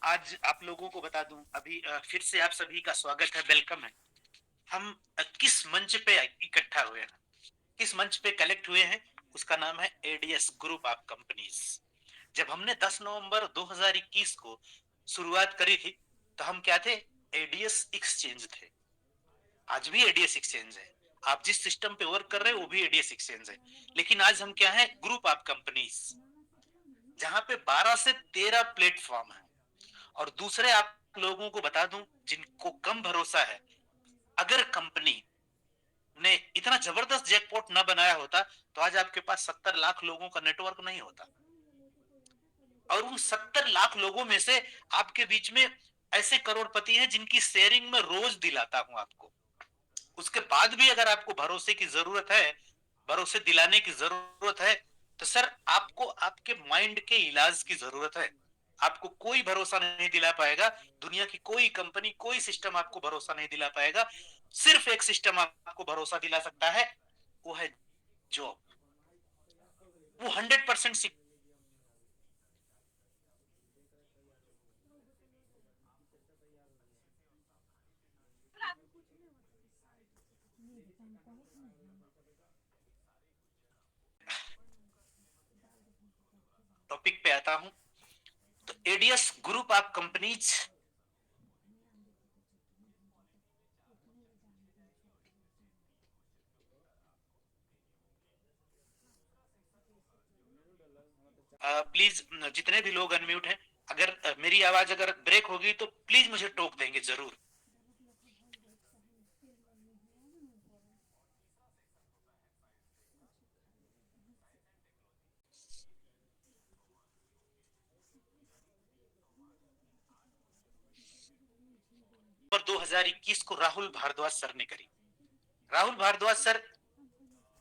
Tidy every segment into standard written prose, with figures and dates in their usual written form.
आज आप लोगों को बता दूं अभी फिर से आप सभी का स्वागत है, वेलकम है। हम किस मंच पे इकट्ठा हुए हैं, किस मंच पे कलेक्ट हुए हैं, उसका नाम है एडीएस ग्रुप ऑफ कंपनीज। जब हमने 10 नवंबर 2021 को शुरुआत करी थी तो हम क्या थे? एडीएस एक्सचेंज थे। आज भी एडीएस एक्सचेंज है। आप जिस सिस्टम पे वर्क कर रहे हैं वो भी एडीएस एक्सचेंज है। लेकिन आज हम क्या है? ग्रुप ऑफ कंपनीज, जहां पे 12 से 13 प्लेटफॉर्म है। और दूसरे आप लोगों को बता दूं जिनको कम भरोसा है, अगर कंपनी ने इतना जबरदस्त जैकपॉट ना बनाया होता तो आज आपके पास 70 लाख लोगों का नेटवर्क नहीं होता। और उन 70 लाख लोगों में से आपके बीच में ऐसे करोड़पति हैं जिनकी शेयरिंग में रोज दिलाता हूं आपको। उसके बाद भी अगर आपको भरोसे की जरूरत है, भरोसे दिलाने की जरूरत है, तो सर आपको आपके माइंड के इलाज की जरूरत है। आपको कोई भरोसा नहीं दिला पाएगा। दुनिया की कोई कंपनी, कोई सिस्टम आपको भरोसा नहीं दिला पाएगा। सिर्फ एक सिस्टम आपको भरोसा दिला सकता है, वो है जॉब। वो 100% टॉपिक पे आता हूं। तो ADS group of companies please, जितने भी लोग अनम्यूट हैं, अगर मेरी आवाज अगर ब्रेक होगी तो प्लीज मुझे टोक देंगे जरूर। और 2021 को राहुल भारद्वाज सर ने करी। Rahul Bharadwaj sir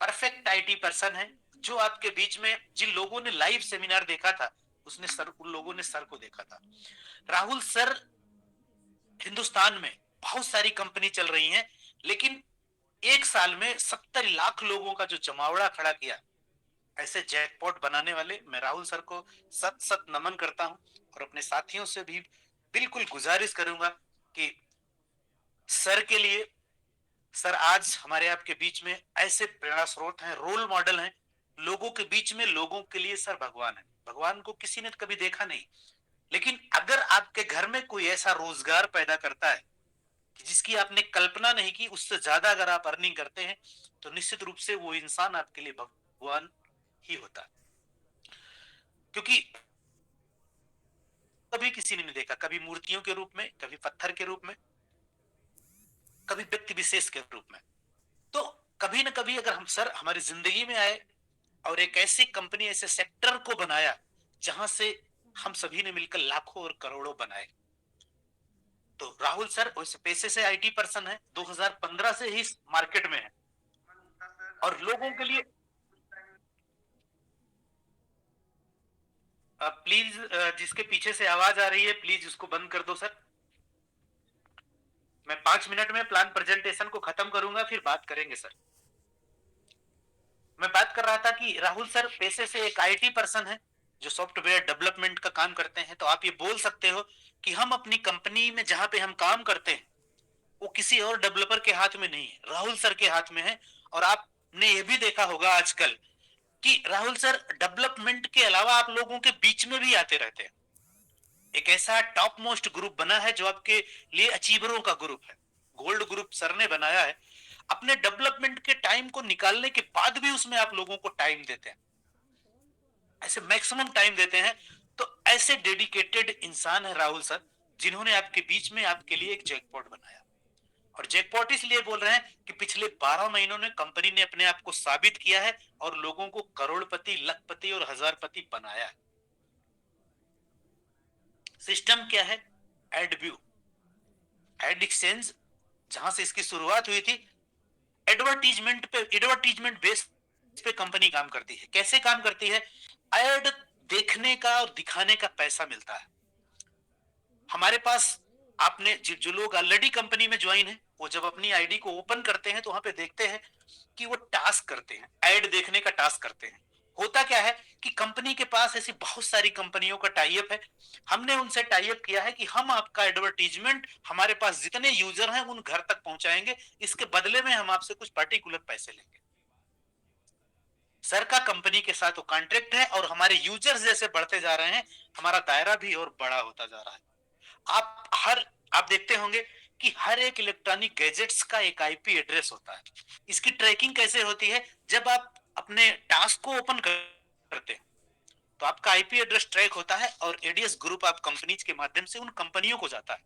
perfect IT person है। जो आपके बीच में जिन लोगों ने लाइव सेमिनार देखा था, उसने सर, उन लोगों ने सर को देखा था। राहुल सर, हिंदुस्तान में बहुत सारी कंपनी चल रही हैं, लेकिन एक साल में 70 लाख लोगों का जो जमावड़ा खड़ा किया, ऐसे जैकपॉट बनाने वाले, मैं राहुल सर को सत सत नमन करता हूं। और अपने साथियों से भी बिल्कुल गुजारिश करूंगा कि सर के लिए, सर आज हमारे आपके बीच में ऐसे प्रेरणा स्रोत हैं, रोल मॉडल हैं। लोगों के बीच में, लोगों के लिए सर भगवान है। भगवान को किसी ने कभी देखा नहीं, लेकिन अगर आपके घर में कोई ऐसा रोजगार पैदा करता है कि जिसकी आपने कल्पना नहीं की, उससे ज्यादा अगर आप अर्निंग करते हैं, तो निश्चित रूप से वो इंसान आपके लिए भगवान ही होता है। क्योंकि कभी किसी ने नहीं देखा, कभी मूर्तियों के रूप में, कभी पत्थर के रूप में, कभी व्यक्ति विशेष के रूप में। तो कभी ना कभी अगर हम सर हमारी जिंदगी में आए और एक ऐसी कंपनी, ऐसे सेक्टर को बनाया जहां से हम सभी ने मिलकर लाखों और करोड़ों बनाए। तो राहुल सर उस पेशे से आईटी पर्सन है, 2015 से ही मार्केट में है। और लोगों के लिए प्लीज, जिसके पीछे से आवाज आ रही है प्लीज उसको बंद कर दो सर। मैं 5 मिनट में प्लान प्रेजेंटेशन को खत्म करूंगा, फिर बात करेंगे सर। मैं बात कर रहा था कि राहुल सर पेशे से एक आईटी पर्सन है जो सॉफ्टवेयर डेवलपमेंट का काम करते हैं। तो आप ये बोल सकते हो कि हम अपनी कंपनी में जहां पे हम काम करते हैं वो किसी और डेवलपर के हाथ में नहीं है, राहुल सर के हाथ में है। और आपने ये भी देखा होगा आजकल कि राहुल सर डेवलपमेंट के अलावा आप लोगों के बीच में भी आते रहते हैं। एक ऐसा टॉप मोस्ट ग्रुप बना है जो आपके लिए अचीवरों का ग्रुप है। गोल्ड ग्रुप सर ने बनाया है। अपने डेवलपमेंट के टाइम को निकालने के बाद भी उसमें आप लोगों को टाइम देते हैं, ऐसे मैक्सिमम टाइम देते हैं। तो ऐसे डेडिकेटेड इंसान है राहुल सर, जिन्होंने आपके बीच में आपके लिए एक जैकपॉट बनाया। और जैकपॉट इसलिए बोल रहे हैं कि पिछले 12 महीनों में कंपनी ने अपने आप को साबित किया है और लोगों को करोड़पति, लखपति और हजारपति बनाया है। सिस्टम क्या है? एडव्यू, एड एक्सचेंज, जहां से इसकी शुरुआत हुई थी। एडवर्टीजमेंट पे, एडवर्टीजमेंट बेस पे कंपनी काम करती है। कैसे काम करती है? एड देखने का और दिखाने का पैसा मिलता है हमारे पास। आपने जो लोग ऑलरेडी कंपनी में ज्वाइन है, वो जब अपनी आईडी को ओपन करते हैं तो वहां पे देखते हैं कि वो टास्क करते हैं, ऐड देखने का टास्क करते हैं। होता क्या है कि कंपनी के पास ऐसी बहुत सारी कंपनियों का टाई अप है। हमने उनसे टाई अप किया है कि हम आपका एडवर्टीजमेंट हमारे पास जितने यूजर हैं उन घर तक पहुंचाएंगे, इसके बदले में हम आपसे कुछ पर्टिकुलर पैसे लेंगे। सर का कंपनी के साथ वो कॉन्ट्रैक्ट है और हमारे यूजर्स जैसे बढ़ते जा रहे हैं, हमारा दायरा भी और बड़ा होता जा रहा है। आप देखते होंगे कि हर एक इलेक्ट्रॉनिक गैजेट्स का एक आईपी एड्रेस होता है। इसकी ट्रैकिंग कैसे होती है? जब आप अपने टास्क को ओपन करते हैं तो आपका आईपी एड्रेस ट्रैक होता है और एडीएस ग्रुप आप कंपनीज के माध्यम से उन कंपनियों को जाता है।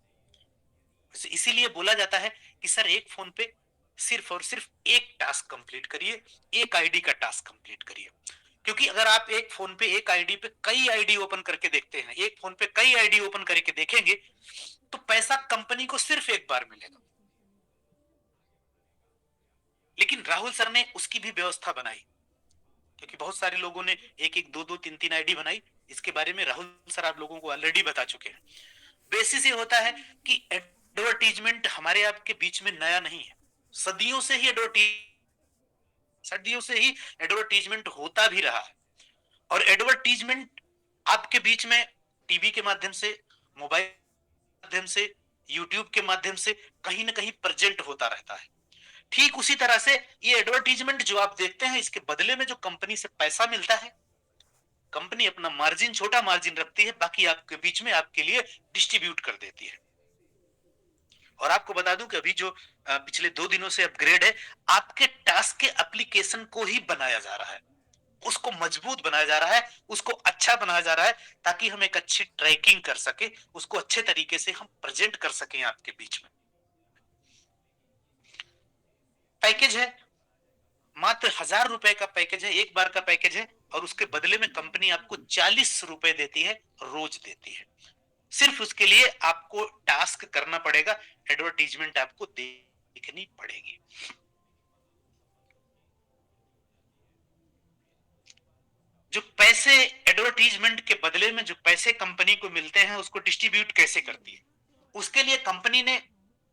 इसीलिए बोला जाता है कि सर एक फोन पे सिर्फ और सिर्फ एक टास्क कंप्लीट करिए, एक आईडी का टास्क कंप्लीट करिए। क्योंकि अगर आप एक फोन पे एक आईडी पे कई आईडी ओपन करके देखते हैं, एक फोन पे कई आईडी ओपन करके देखेंगे, तो पैसा कंपनी को सिर्फ एक बार मिलेगा। लेकिन राहुल सर ने उसकी भी व्यवस्था बनाई, क्योंकि बहुत सारे लोगों ने एक एक दो दो तीन तीन आईडी बनाई। इसके बारे में राहुल सर आप लोगों को ऑलरेडी बता चुके हैं। बेसिस ये होता है कि एडवर्टीजमेंट हमारे आपके बीच में नया नहीं है। सदियों से ही एडवर्टीजमेंट होता भी रहा है। और एडवर्टीजमेंट आपके बीच में टीवी के माध्यम से, मोबाइल के माध्यम से, यूट्यूब के माध्यम से कहीं ना कहीं प्रेजेंट होता रहता है। ठीक उसी तरह से ये एडवर्टीजमेंट जो आप देखते हैं, इसके बदले में जो कंपनी से पैसा मिलता है, कंपनी अपना मार्जिन, छोटा मार्जिन रखती है, बाकी आपके बीच में आपके लिए डिस्ट्रीब्यूट कर देती है। और आपको बता दूं कि अभी जो पिछले 2 दिनों से अपग्रेड है, आपके टास्क के एप्लीकेशन को ही बनाया जा रहा है, उसको मजबूत बनाया जा रहा है, उसको अच्छा बनाया जा रहा है, ताकि हम एक अच्छी ट्रैकिंग कर सके, उसको अच्छे तरीके से हम प्रेजेंट कर सकें आपके बीच में। पैकेज है मात्र 1000 रुपए का पैकेज है, एक बार का पैकेज है, और उसके बदले में कंपनी आपको 40 रुपए देती है, रोज देती है। सिर्फ उसके लिए आपको टास्क करना पड़ेगा, एडवर्टीजमेंट आपको देखनी पड़ेगी। जो पैसे एडवर्टीजमेंट के बदले में जो पैसे कंपनी को मिलते हैं, उसको डिस्ट्रीब्यूट कैसे करती है, उसके लिए कंपनी ने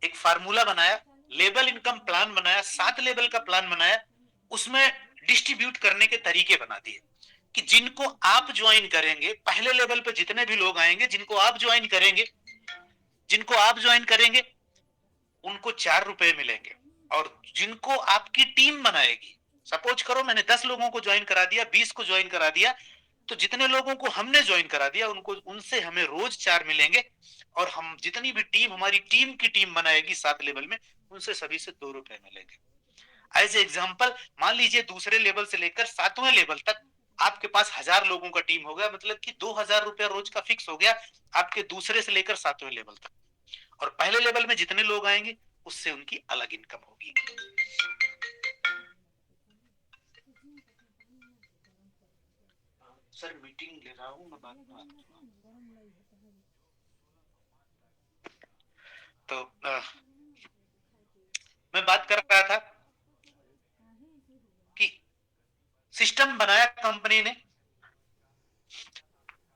एक फार्मूला बनाया, लेवल इनकम प्लान बनाया, 7 लेवल का प्लान बनाया। उसमें डिस्ट्रीब्यूट करने के तरीके बना दिए कि जिनको आप ज्वाइन करेंगे, पहले लेवल पे जितने भी लोग आएंगे, जिनको आप ज्वाइन करेंगे उनको 4 रुपए मिलेंगे। और जिनको आपकी टीम बनाएगी, सपोज करो मैंने 10 लोगों को ज्वाइन करा दिया, 20 को ज्वाइन करा दिया, तो जितने लोगों को हमने ज्वाइन करा दिया उनको, उनसे हमें रोज 4 मिलेंगे। और हम जितनी भी टीम, हमारी टीम की टीम बनाएगी 7 लेवल में, उनसे सभी से 2 रुपए मिलेंगे। एज एग्जाम्पल, मान लीजिए दूसरे लेवल से लेकर 7वें लेवल तक आपके पास 1000 लोगों का टीम हो गया, मतलब कि 2000 रुपया रोज का फिक्स हो गया आपके दूसरे से लेकर 7वें लेवल तक। और पहले लेवल में जितने लोग आएंगे उससे उनकी अलग इनकम होगी। सर मीटिंग ले रहा हूं मैं, तो मैं बात कर रहा था कि सिस्टम बनाया कंपनी ने।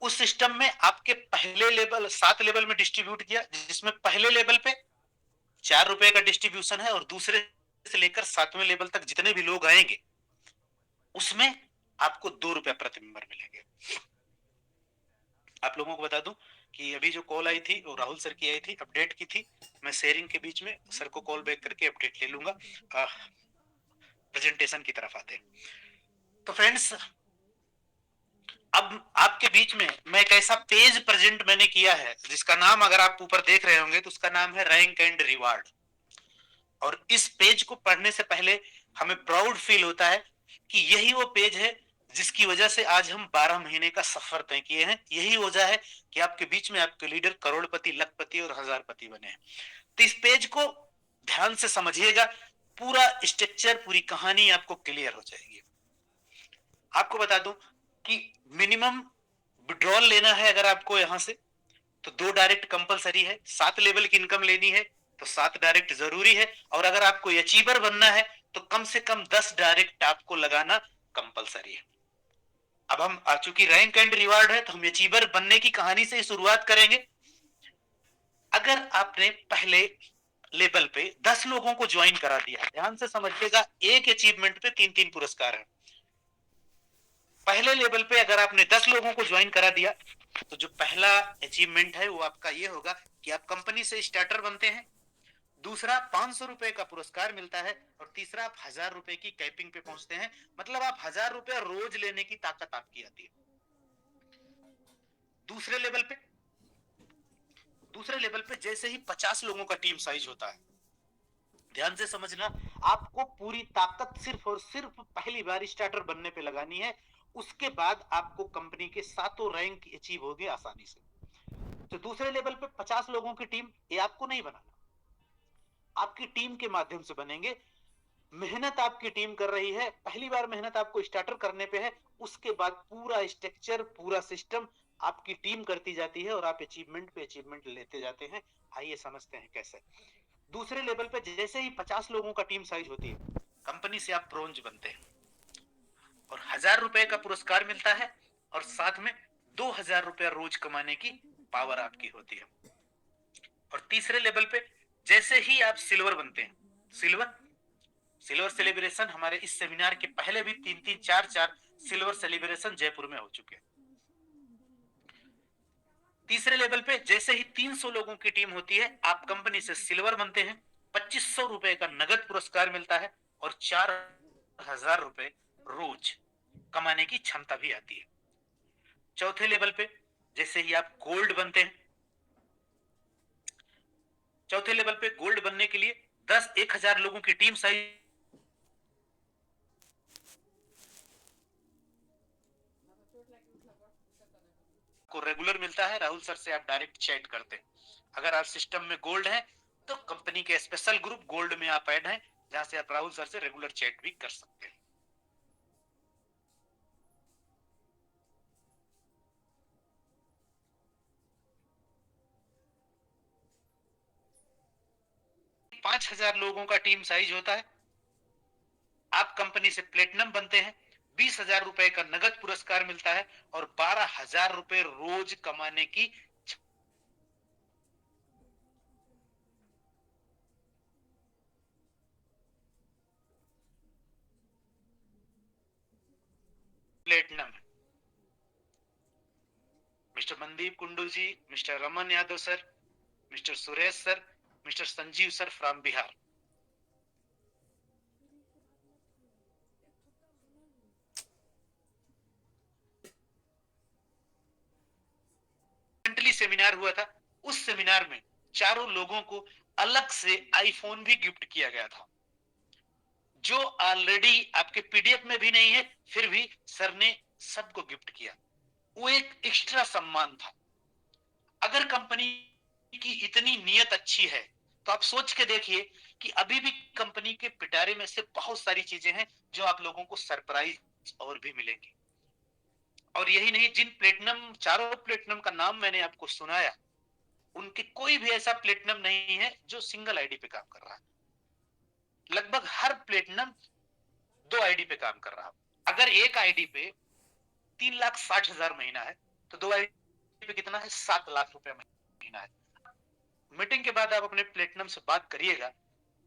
उस सिस्टम में आपके पहले लेवल 7 लेवल में डिस्ट्रीब्यूट किया, जिसमें पहले लेवल पे 4 रुपए का डिस्ट्रीब्यूशन है, और दूसरे से लेकर 7वें लेवल तक जितने भी लोग आएंगे उसमें आपको 2 रुपए प्रति मेंबर मिलेंगे। आप लोगों को बता दूं कि अभी जो कॉल आई थी वो राहुल सर की आई थी, अपडेट की थी। मैं शेयरिंग के बीच में सर को कॉल बैक करके अपडेट ले लूंगा। प्रेजेंटेशन की तरफ आते हैं। तो फ्रेंड्स, अब आपके बीच में मैं एक ऐसा पेज प्रेजेंट मैंने किया है, जिसका नाम अगर आप ऊपर देख रहे होंगे तो उसका नाम है रैंक एंड रिवार्ड। और इस पेज को पढ़ने से पहले हमें प्राउड फील होता है कि यही वो पेज है जिसकी वजह से आज हम 12 महीने का सफर तय किए हैं। यही वजह है कि आपके बीच में आपके लीडर करोड़पति, लखपति और हजारपति बने हैं। तो इस पेज को ध्यान से समझिएगा, पूरा स्ट्रक्चर, पूरी कहानी आपको क्लियर हो जाएगी। आपको बता दूं कि मिनिमम विड्रॉल लेना है अगर आपको यहां से, तो 2 डायरेक्ट कंपलसरी है। 7 लेवल की इनकम लेनी है तो 7 डायरेक्ट जरूरी है। और अगर आपको अचीवर बनना है तो कम से कम 10 डायरेक्ट आपको लगाना कंपलसरी है। अब हम आ चूंकि रैंक एंड रिवार्ड है, तो हम अचीवर बनने की कहानी से शुरुआत करेंगे। अगर आपने पहले लेवल पे 10 लोगों को ज्वाइन करा दिया, ध्यान से समझिएगा, एक अचीवमेंट पे 3-3 पुरस्कार है। पहले लेवल पे अगर आपने 10 लोगों को ज्वाइन करा दिया तो जो पहला अचीवमेंट है वो आपका ये होगा कि आप कंपनी से स्टार्टर बनते हैं। दूसरा 500 रुपए का पुरस्कार मिलता है और तीसरा आप 1000 रुपए की कैपिंग पे पहुंचते हैं। मतलब आप 1000 रुपए रोज लेने की ताकत आपकी आती है। दूसरे लेवल पे दूसरे लेवल पे जैसे ही 50 लोगों का टीम साइज होता है, ध्यान से समझना, आपको पूरी ताकत सिर्फ और सिर्फ पहली बार स्टार्टर बनने पे लगानी है। उसके बाद आपको कंपनी के सातों रैंक अचीव होगी आसानी से। तो दूसरे लेवल पे 50 लोगों की टीम, ये आपको नहीं बनाना, आपकी टीम के माध्यम से बनेंगे। मेहनत आपकी टीम कर रही है, पहली बार मेहनत आपको स्टार्टर करने पे है, उसके बाद पूरा स्ट्रक्चर, पूरा सिस्टम आपकी टीम करती जाती है और आप अचीवमेंट पे अचीवमेंट लेते जाते हैं। आइए समझते हैं कैसे। दूसरे लेवल पे जैसे ही 50 लोगों का टीम साइज होती है, कंपनी से आप ब्रोंज बनते हैं और 1000 रुपए का पुरस्कार मिलता है और साथ में 2000 रुपया रोज कमाने की पावर आपकी होती है। और तीसरे लेवल पे जैसे ही आप सिल्वर बनते हैं, सिल्वर सिल्वर सेलिब्रेशन हमारे इस सेमिनार के पहले भी 3-3 4-4 सिल्वर सेलिब्रेशन जयपुर में हो चुके हैं। तीसरे लेवल पे जैसे ही 300 लोगों की टीम होती है, आप कंपनी से सिल्वर बनते हैं, 2500 रुपए का नगद पुरस्कार मिलता है और 4000 रुपए रोज कमाने की क्षमता भी आती है। चौथे लेवल पे जैसे ही आप गोल्ड बनते हैं, चौथे लेवल पे गोल्ड बनने के लिए 10-1000 लोगों की टीम साइज को रेगुलर मिलता है। राहुल सर से आप डायरेक्ट चैट करते हैं। अगर आप सिस्टम में गोल्ड हैं तो कंपनी के स्पेशल ग्रुप गोल्ड में आप ऐड हैं, जहां से आप राहुल सर से रेगुलर चैट भी कर सकते हैं। पांच हजार लोगों का टीम साइज होता है, आप कंपनी से प्लेटिनम बनते हैं, 20,000 रुपए का नगद पुरस्कार मिलता है और 12,000 रुपए रोज कमाने की प्लेटिनम है। Mister Mandeep Kundu ji, mister Raman Yadav sir, mister Suresh sir, mister Sanjeev sir from Bihar. Seminar हुआ था, उस सेमिनार में चारों लोगों को अलग से आईफोन भी गिफ्ट किया गया था, जो ऑलरेडी आपके पीडीएफ में भी नहीं है, फिर भी सर ने सबको गिफ्ट किया। वो एक एक्स्ट्रा सम्मान था। अगर कंपनी की इतनी नीयत अच्छी है तो आप सोच के देखिए कि अभी भी कंपनी के पिटारे में से बहुत सारी चीजें हैं जो आप लोगों को सरप्राइज और भी मिलेंगी। और यही नहीं, जिन प्लेटिनम, चारों प्लेटिनम का नाम मैंने आपको सुनाया, उनके कोई भी ऐसा प्लेटिनम नहीं है जो सिंगल आईडी पे काम कर रहा है। लगभग हर प्लेटिनम 2 आईडी पे काम कर रहा है। अगर एक आईडी पे 3,60,000 महीना है तो 2 आईडी पे कितना है? 7 लाख रुपए महीना है। मीटिंग के बाद आप अपने प्लेटिनम से बात करिएगा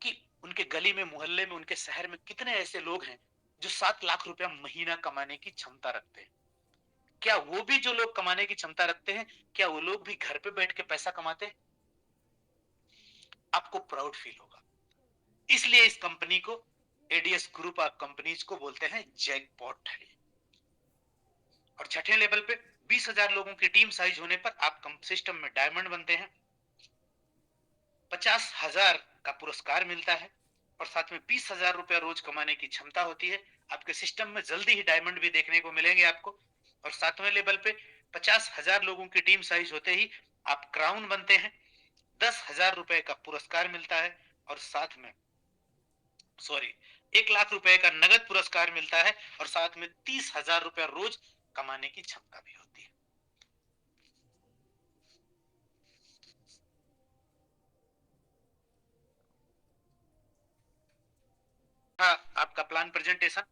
कि उनके गली में, मोहल्ले में, उनके शहर में कितने ऐसे लोग हैं जो 7 लाख रुपया महीना कमाने की क्षमता रखते हैं। क्या वो भी जो लोग कमाने की क्षमता रखते हैं, क्या वो लोग भी घर पे बैठ के पैसा कमाते हैं? आपको प्राउड फील होगा। इसलिए इस कंपनी को, एडीएस ग्रुप ऑफ कंपनीज को बोलते हैं जैकपॉट है। और छठे लेवल पे 20,000 लोगों की टीम साइज होने पर आप सिस्टम में डायमंड बनते हैं, 50,000 का पुरस्कार मिलता है और साथ में 20,000 रुपया रोज कमाने की क्षमता होती है। आपके सिस्टम में जल्दी ही डायमंड भी देखने को मिलेंगे आपको। और सातवें लेवल पे 50,000 लोगों की टीम साइज होते ही आप क्राउन बनते हैं, 10,000 रुपए का पुरस्कार मिलता है और साथ में, सॉरी, 1 लाख रुपए का नगद पुरस्कार मिलता है और साथ में 30,000 रुपया रोज कमाने की क्षमता भी होती है। हाँ, आपका प्लान प्रेजेंटेशन